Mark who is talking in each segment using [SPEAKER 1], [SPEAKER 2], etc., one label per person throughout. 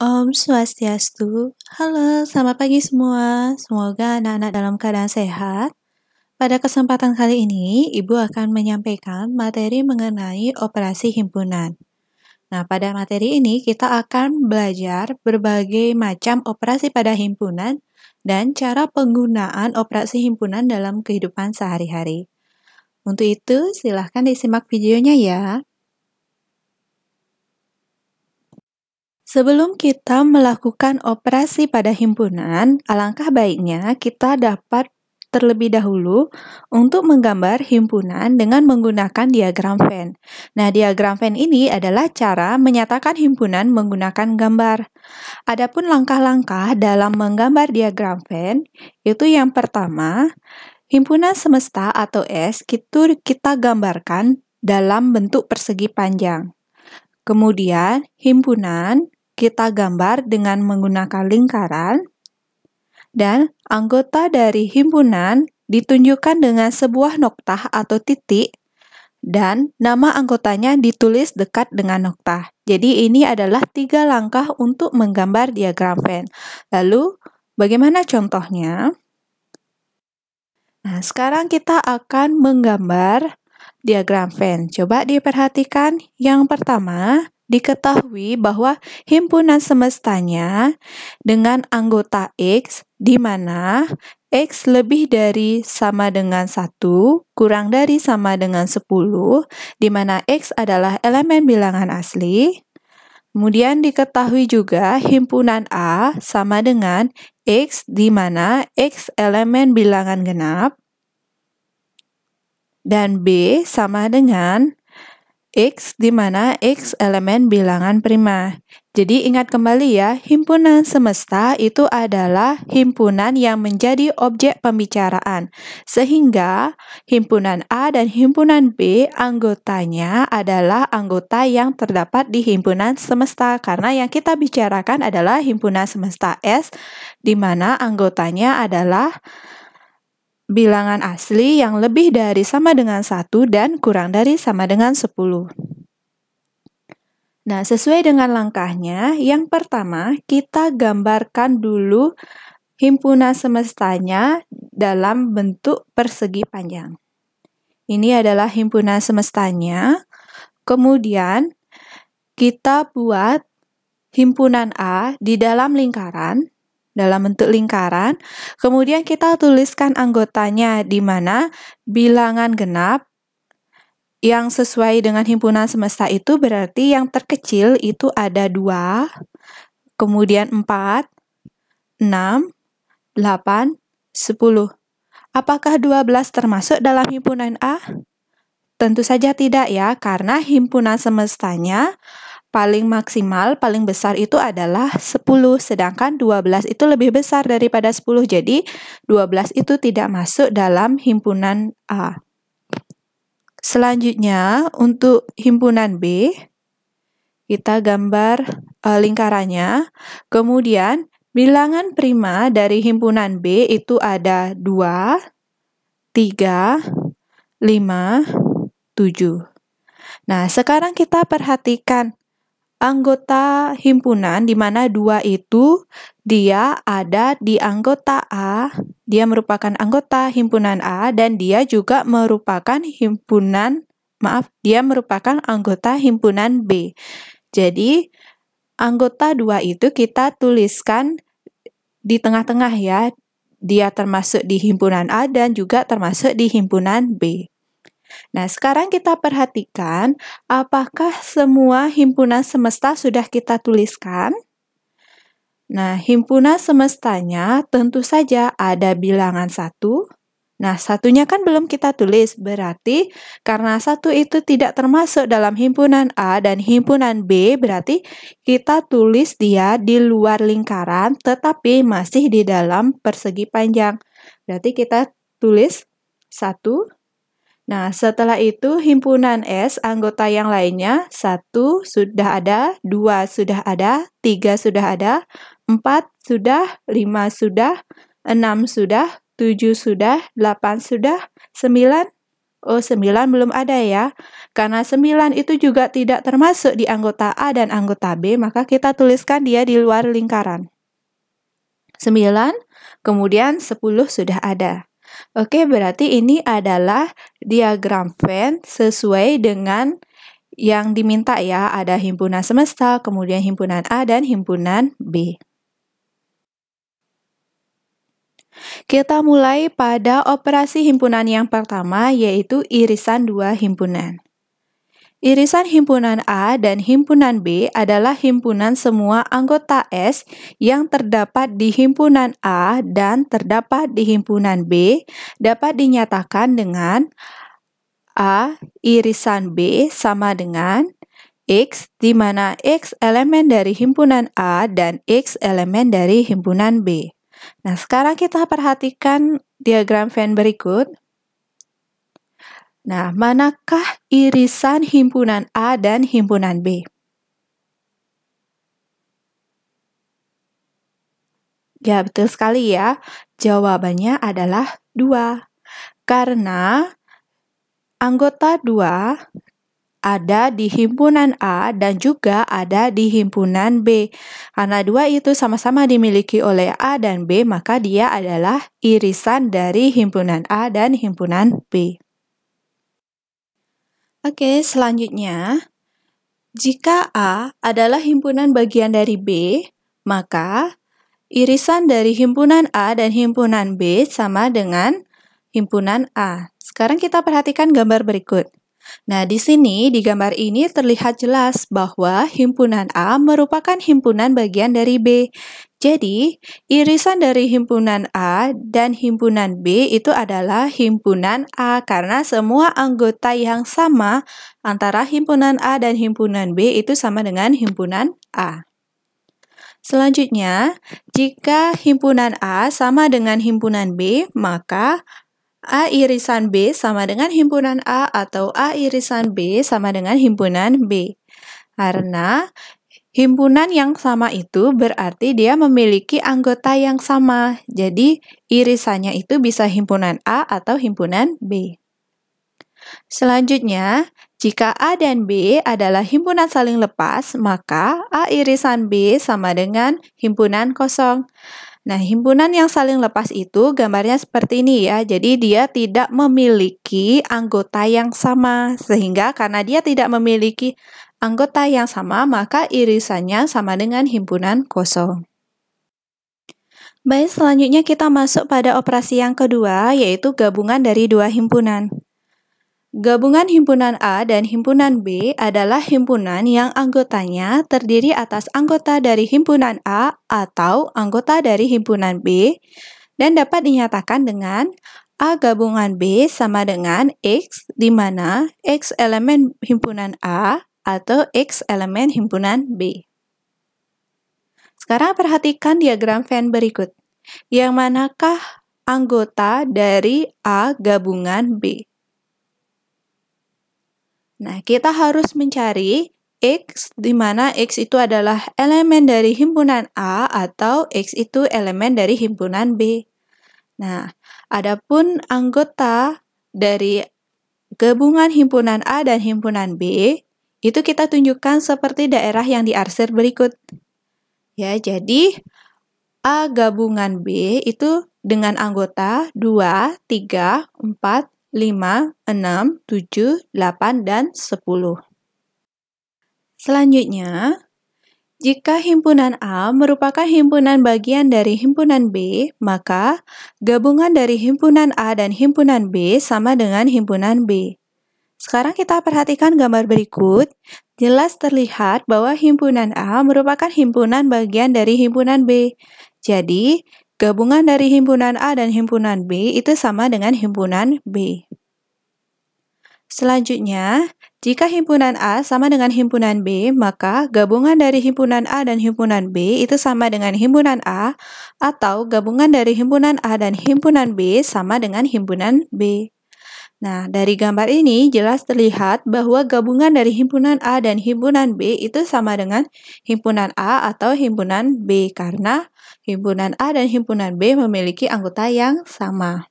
[SPEAKER 1] Om Swastiastu. Halo, selamat pagi semua. Semoga anak-anak dalam keadaan sehat. Pada kesempatan kali ini, Ibu akan menyampaikan materi mengenai operasi himpunan. Nah, pada materi ini kita akan belajar berbagai macam operasi pada himpunan dan cara penggunaan operasi himpunan dalam kehidupan sehari-hari. Untuk itu, silahkan disimak videonya ya. Sebelum kita melakukan operasi pada himpunan, alangkah baiknya kita dapat terlebih dahulu untuk menggambar himpunan dengan menggunakan diagram Venn. Nah, diagram Venn ini adalah cara menyatakan himpunan menggunakan gambar. Adapun langkah-langkah dalam menggambar diagram Venn, itu yang pertama, himpunan semesta atau S itu kita gambarkan dalam bentuk persegi panjang. Kemudian, himpunan kita gambar dengan menggunakan lingkaran, dan anggota dari himpunan ditunjukkan dengan sebuah noktah atau titik, dan nama anggotanya ditulis dekat dengan noktah. Jadi ini adalah 3 langkah untuk menggambar diagram Venn. Lalu, bagaimana contohnya? Nah, sekarang kita akan menggambar diagram Venn. Coba diperhatikan. Yang pertama, diketahui bahwa himpunan semestanya dengan anggota X, di mana X lebih dari sama dengan 1, kurang dari sama dengan 10, di mana X adalah elemen bilangan asli. Kemudian diketahui juga himpunan A sama dengan X, di mana X elemen bilangan genap, dan B sama dengan X, di mana X elemen bilangan prima. Jadi ingat kembali ya, himpunan semesta itu adalah himpunan yang menjadi objek pembicaraan. Sehingga himpunan A dan himpunan B anggotanya adalah anggota yang terdapat di himpunan semesta. Karena yang kita bicarakan adalah himpunan semesta S, di mana anggotanya adalah bilangan asli yang lebih dari sama dengan 1 dan kurang dari sama dengan 10. Nah, sesuai dengan langkahnya, yang pertama kita gambarkan dulu himpunan semestanya dalam bentuk persegi panjang. Ini adalah himpunan semestanya. Kemudian kita buat himpunan A di dalam lingkaran, dalam bentuk lingkaran. Kemudian kita tuliskan anggotanya, di mana bilangan genap yang sesuai dengan himpunan semesta itu berarti yang terkecil itu ada 2, kemudian 4, 6, 8, 10. Apakah 12 termasuk dalam himpunan A? Tentu saja tidak ya, karena himpunan semestanya paling maksimal, paling besar itu adalah 10, sedangkan 12 itu lebih besar daripada 10, jadi 12 itu tidak masuk dalam himpunan A. Selanjutnya, untuk himpunan B, kita gambar lingkarannya. Kemudian, bilangan prima dari himpunan B itu ada 2, 3, 5, 7. Nah, sekarang kita perhatikan anggota himpunan di mana 2 itu dia ada di anggota A, dia merupakan anggota himpunan A dan dia juga merupakan anggota himpunan B. Jadi, anggota 2 itu kita tuliskan di tengah-tengah ya. Dia termasuk di himpunan A dan juga termasuk di himpunan B. Nah, sekarang kita perhatikan apakah semua himpunan semesta sudah kita tuliskan? Nah, himpunan semestanya tentu saja ada bilangan 1. Nah, satunya kan belum kita tulis, berarti karena 1 itu tidak termasuk dalam himpunan A dan himpunan B, berarti kita tulis dia di luar lingkaran, tetapi masih di dalam persegi panjang. Berarti kita tulis 1. Nah, setelah itu himpunan S, anggota yang lainnya, 1 sudah ada, 2 sudah ada, 3 sudah ada, 4 sudah, 5 sudah, 6 sudah, 7 sudah, 8 sudah, 9 Oh, 9 belum ada ya. Karena 9 itu juga tidak termasuk di anggota A dan anggota B, maka kita tuliskan dia di luar lingkaran. 9, kemudian 10 sudah ada. Oke, berarti ini adalah diagram Venn sesuai dengan yang diminta ya. Ada himpunan semesta, kemudian himpunan A dan himpunan B. Kita mulai pada operasi himpunan yang pertama, yaitu irisan dua himpunan. Irisan himpunan A dan himpunan B adalah himpunan semua anggota S yang terdapat di himpunan A dan terdapat di himpunan B dapat dinyatakan dengan A irisan B sama dengan X, di mana X elemen dari himpunan A dan X elemen dari himpunan B. Nah, sekarang kita perhatikan diagram Venn berikut. Nah, manakah irisan himpunan A dan himpunan B? Ya, betul sekali ya. Jawabannya adalah 2. Karena anggota 2 ada di himpunan A dan juga ada di himpunan B. Karena 2 itu sama-sama dimiliki oleh A dan B, maka dia adalah irisan dari himpunan A dan himpunan B. Oke, selanjutnya, jika A adalah himpunan bagian dari B, maka irisan dari himpunan A dan himpunan B sama dengan himpunan A. Sekarang kita perhatikan gambar berikut. Nah, di sini, di gambar ini terlihat jelas bahwa himpunan A merupakan himpunan bagian dari B. Jadi, irisan dari himpunan A dan himpunan B itu adalah himpunan A karena semua anggota yang sama antara himpunan A dan himpunan B itu sama dengan himpunan A. Selanjutnya, jika himpunan A sama dengan himpunan B, maka A irisan B sama dengan himpunan A atau A irisan B sama dengan himpunan B. Karena himpunan yang sama itu berarti dia memiliki anggota yang sama. Jadi irisannya itu bisa himpunan A atau himpunan B. Selanjutnya, jika A dan B adalah himpunan saling lepas, maka A irisan B sama dengan himpunan kosong. Nah, himpunan yang saling lepas itu gambarnya seperti ini ya. Jadi dia tidak memiliki anggota yang sama. Sehingga karena dia tidak memiliki anggota yang sama, maka irisannya sama dengan himpunan kosong. Baik, selanjutnya kita masuk pada operasi yang kedua, yaitu gabungan dari dua himpunan. Gabungan himpunan A dan himpunan B adalah himpunan yang anggotanya terdiri atas anggota dari himpunan A atau anggota dari himpunan B dan dapat dinyatakan dengan A gabungan B sama dengan X, di mana X elemen himpunan A atau X elemen himpunan B. Sekarang perhatikan diagram Venn berikut. Yang manakah anggota dari A gabungan B? Nah, kita harus mencari X, di mana X itu adalah elemen dari himpunan A atau X itu elemen dari himpunan B. Nah, adapun anggota dari gabungan himpunan A dan himpunan B, itu kita tunjukkan seperti daerah yang diarsir berikut. Ya, jadi A gabungan B itu dengan anggota 2, 3, 4, 5, 6, 7, 8, dan 10. Selanjutnya, jika himpunan A merupakan himpunan bagian dari himpunan B, maka gabungan dari himpunan A dan himpunan B sama dengan himpunan B. Sekarang kita perhatikan gambar berikut. Jelas terlihat bahwa himpunan A merupakan himpunan bagian dari himpunan B. Jadi, gabungan dari himpunan A dan himpunan B itu sama dengan himpunan B. Selanjutnya, jika himpunan A sama dengan himpunan B, maka gabungan dari himpunan A dan himpunan B itu sama dengan himpunan A, atau gabungan dari himpunan A dan himpunan B sama dengan himpunan B. Nah, dari gambar ini jelas terlihat bahwa gabungan dari himpunan A dan himpunan B itu sama dengan himpunan A atau himpunan B, karena himpunan A dan himpunan B memiliki anggota yang sama.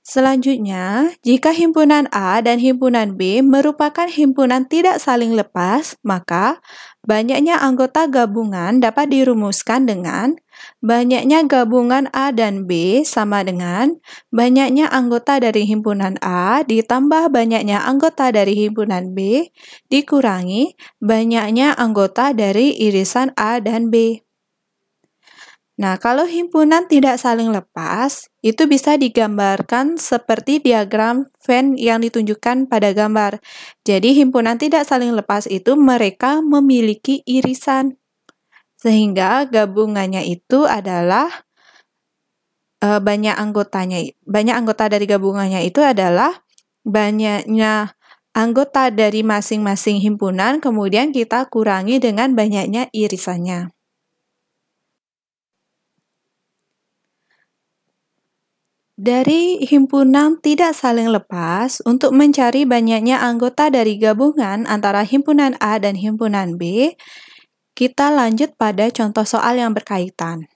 [SPEAKER 1] Selanjutnya, jika himpunan A dan himpunan B merupakan himpunan tidak saling lepas, maka banyaknya anggota gabungan dapat dirumuskan dengan banyaknya gabungan A dan B sama dengan banyaknya anggota dari himpunan A ditambah banyaknya anggota dari himpunan B dikurangi banyaknya anggota dari irisan A dan B. Nah, kalau himpunan tidak saling lepas, itu bisa digambarkan seperti diagram Venn yang ditunjukkan pada gambar. Jadi, himpunan tidak saling lepas itu mereka memiliki irisan. Sehingga gabungannya itu adalah banyak anggota dari gabungannya itu adalah banyaknya anggota dari masing-masing himpunan, kemudian kita kurangi dengan banyaknya irisannya. Dari himpunan tidak saling lepas, untuk mencari banyaknya anggota dari gabungan antara himpunan A dan himpunan B, kita lanjut pada contoh soal yang berkaitan.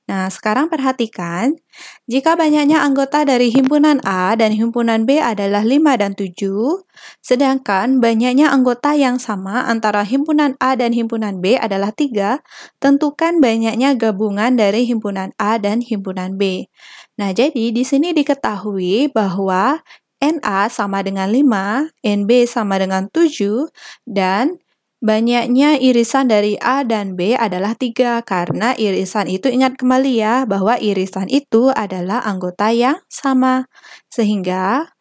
[SPEAKER 1] Nah, sekarang perhatikan, jika banyaknya anggota dari himpunan A dan himpunan B adalah 5 dan 7, sedangkan banyaknya anggota yang sama antara himpunan A dan himpunan B adalah 3, tentukan banyaknya gabungan dari himpunan A dan himpunan B. Nah, jadi di sini diketahui bahwa NA sama dengan 5, NB sama dengan 7, dan banyaknya irisan dari A dan B adalah 3, karena irisan itu ingat kembali ya, bahwa irisan itu adalah anggota yang sama. Sehingga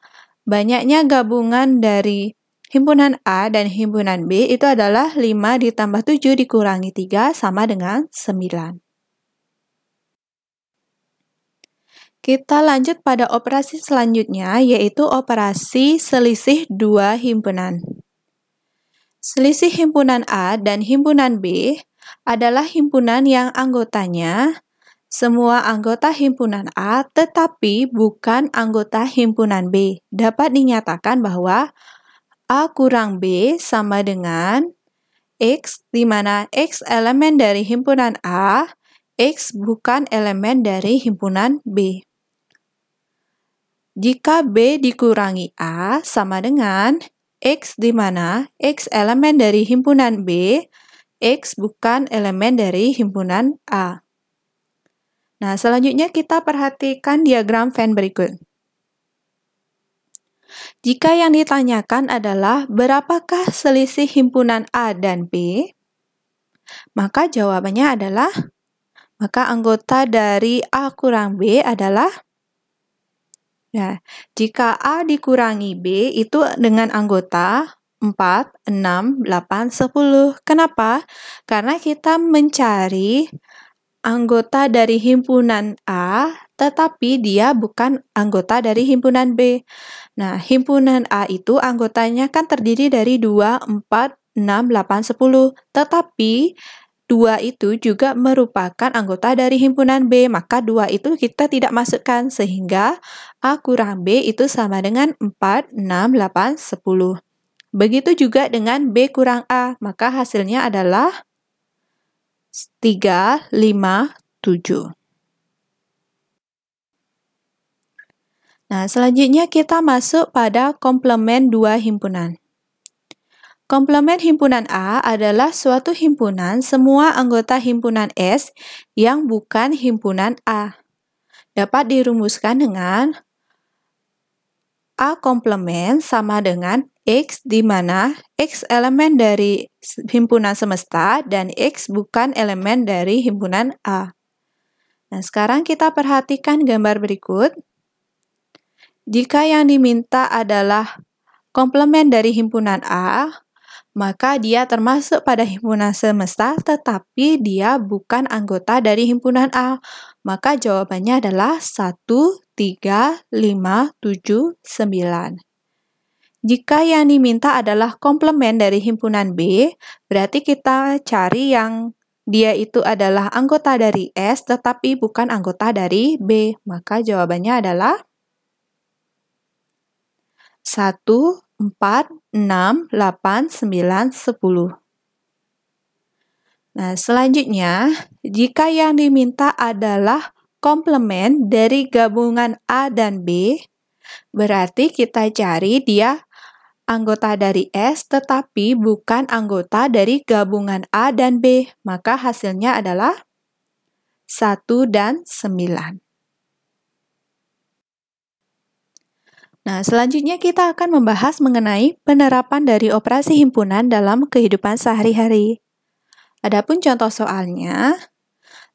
[SPEAKER 1] banyaknya gabungan dari himpunan A dan himpunan B itu adalah 5 ditambah 7 dikurangi 3 sama dengan 9. Kita lanjut pada operasi selanjutnya, yaitu operasi selisih dua himpunan. Selisih himpunan A dan himpunan B adalah himpunan yang anggotanya semua anggota himpunan A tetapi bukan anggota himpunan B. Dapat dinyatakan bahwa A kurang B sama dengan X, di mana X elemen dari himpunan A, X bukan elemen dari himpunan B. Jika B dikurangi A sama dengan X, di mana X elemen dari himpunan B, X bukan elemen dari himpunan A. Nah, selanjutnya kita perhatikan diagram Venn berikut. Jika yang ditanyakan adalah berapakah selisih himpunan A dan B, maka jawabannya adalah, maka anggota dari A kurang B adalah, nah, jika A dikurangi B itu dengan anggota 4, 6, 8, 10. Kenapa? Karena kita mencari anggota dari himpunan A, tetapi dia bukan anggota dari himpunan B. Nah, himpunan A itu anggotanya kan terdiri dari 2, 4, 6, 8, 10. Tetapi 2 itu juga merupakan anggota dari himpunan B, maka 2 itu kita tidak masukkan, sehingga A kurang B itu sama dengan 4, 6, 8, 10. Begitu juga dengan B kurang A, maka hasilnya adalah 3, 5, 7. Nah, selanjutnya kita masuk pada komplement dua himpunan. Komplement himpunan A adalah suatu himpunan semua anggota himpunan S yang bukan himpunan A. Dapat dirumuskan dengan A komplement sama dengan X, di mana X elemen dari himpunan semesta dan X bukan elemen dari himpunan A. Nah, sekarang kita perhatikan gambar berikut. Jika yang diminta adalah komplement dari himpunan A, maka dia termasuk pada himpunan semesta, tetapi dia bukan anggota dari himpunan A. Maka jawabannya adalah 1, 3, 5, 7, 9. Jika yang diminta adalah komplement dari himpunan B, berarti kita cari yang dia itu adalah anggota dari S, tetapi bukan anggota dari B. Maka jawabannya adalah 1, 4, 6, 8, 9, 10. Nah, selanjutnya, jika yang diminta adalah komplement dari gabungan A dan B, Berarti kita cari dia anggota dari S tetapi bukan anggota dari gabungan A dan B. Maka hasilnya adalah 1 dan 9. Nah, selanjutnya kita akan membahas mengenai penerapan dari operasi himpunan dalam kehidupan sehari-hari. Adapun contoh soalnya,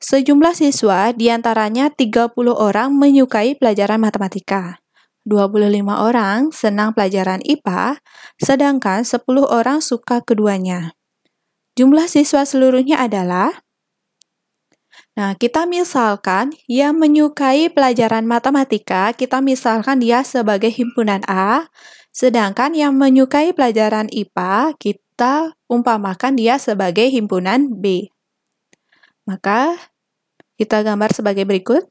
[SPEAKER 1] sejumlah siswa diantaranya 30 orang menyukai pelajaran matematika. 25 orang senang pelajaran IPA, sedangkan 10 orang suka keduanya. Jumlah siswa seluruhnya adalah, nah, kita misalkan yang menyukai pelajaran matematika, kita misalkan dia sebagai himpunan A, sedangkan yang menyukai pelajaran IPA, kita umpamakan dia sebagai himpunan B. Maka, kita gambar sebagai berikut.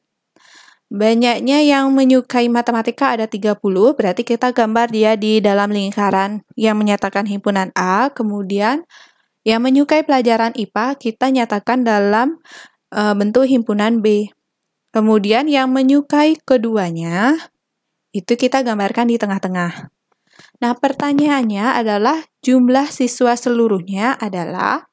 [SPEAKER 1] Banyaknya yang menyukai matematika ada 30, berarti kita gambar dia di dalam lingkaran yang menyatakan himpunan A, kemudian yang menyukai pelajaran IPA kita nyatakan dalam bentuk himpunan B. Kemudian yang menyukai keduanya, itu kita gambarkan di tengah-tengah. Nah, pertanyaannya adalah jumlah siswa seluruhnya adalah,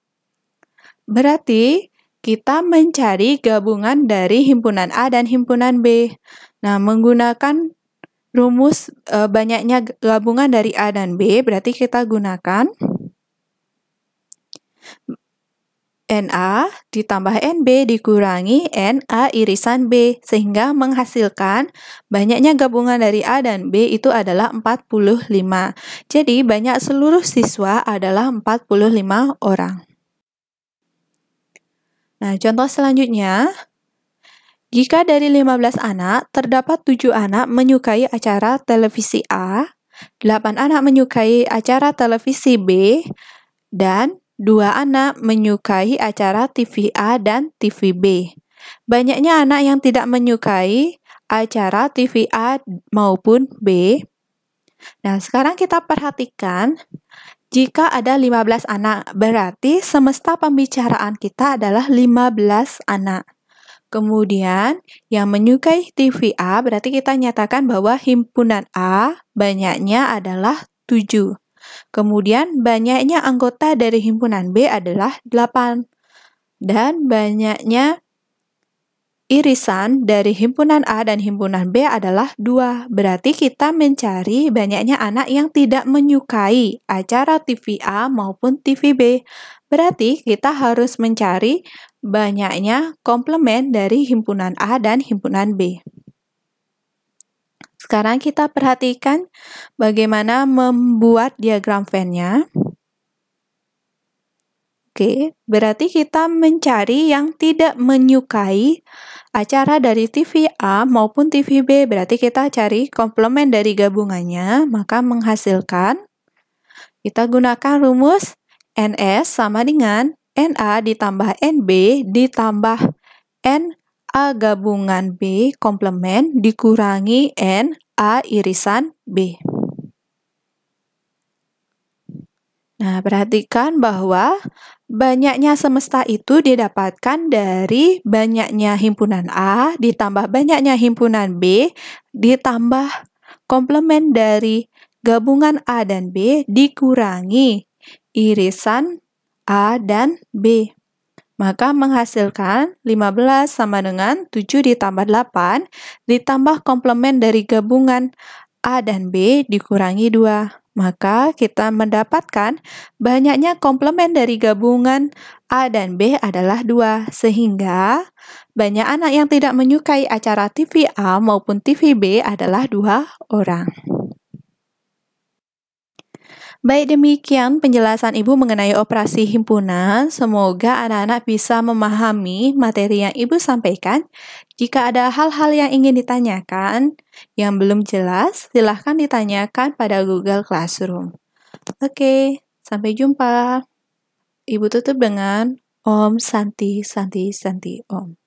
[SPEAKER 1] berarti kita mencari gabungan dari himpunan A dan himpunan B. Nah, menggunakan rumus banyaknya gabungan dari A dan B, berarti kita gunakan NA ditambah NB dikurangi NA irisan B, sehingga menghasilkan banyaknya gabungan dari A dan B itu adalah 45. Jadi, banyak seluruh siswa adalah 45 orang. Nah, contoh selanjutnya, jika dari 15 anak, terdapat 7 anak menyukai acara televisi A, 8 anak menyukai acara televisi B, dan 2 anak menyukai acara TV A dan TV B. Banyaknya anak yang tidak menyukai acara TV A maupun B. Nah, sekarang kita perhatikan, jika ada 15 anak, berarti semesta pembicaraan kita adalah 15 anak. Kemudian, yang menyukai TV A, berarti kita nyatakan bahwa himpunan A banyaknya adalah 7. Kemudian banyaknya anggota dari himpunan B adalah 8. Dan banyaknya irisan dari himpunan A dan himpunan B adalah 2. Berarti kita mencari banyaknya anak yang tidak menyukai acara TV A maupun TV B. Berarti kita harus mencari banyaknya komplement dari himpunan A dan himpunan B. Sekarang kita perhatikan bagaimana membuat diagram Venn-nya. Oke, berarti kita mencari yang tidak menyukai acara dari TV A maupun TV B. Berarti kita cari komplement dari gabungannya, maka menghasilkan, kita gunakan rumus NS sama dengan NA ditambah NB ditambah NA gabungan B komplement dikurangi NA irisan B. Nah, perhatikan bahwa banyaknya semesta itu didapatkan dari banyaknya himpunan A ditambah banyaknya himpunan B ditambah komplement dari gabungan A dan B dikurangi irisan A dan B. Maka menghasilkan 15 sama dengan 7 ditambah 8 ditambah komplement dari gabungan A dan B dikurangi 2. Maka kita mendapatkan banyaknya komplement dari gabungan A dan B adalah 2, sehingga banyak anak yang tidak menyukai acara TV A maupun TV B adalah 2 orang. Baik, demikian penjelasan Ibu mengenai operasi himpunan. Semoga anak-anak bisa memahami materi yang Ibu sampaikan. Jika ada hal-hal yang ingin ditanyakan yang belum jelas, silahkan ditanyakan pada Google Classroom. Oke, sampai jumpa. Ibu tutup dengan Om Santi Santi Santi Om.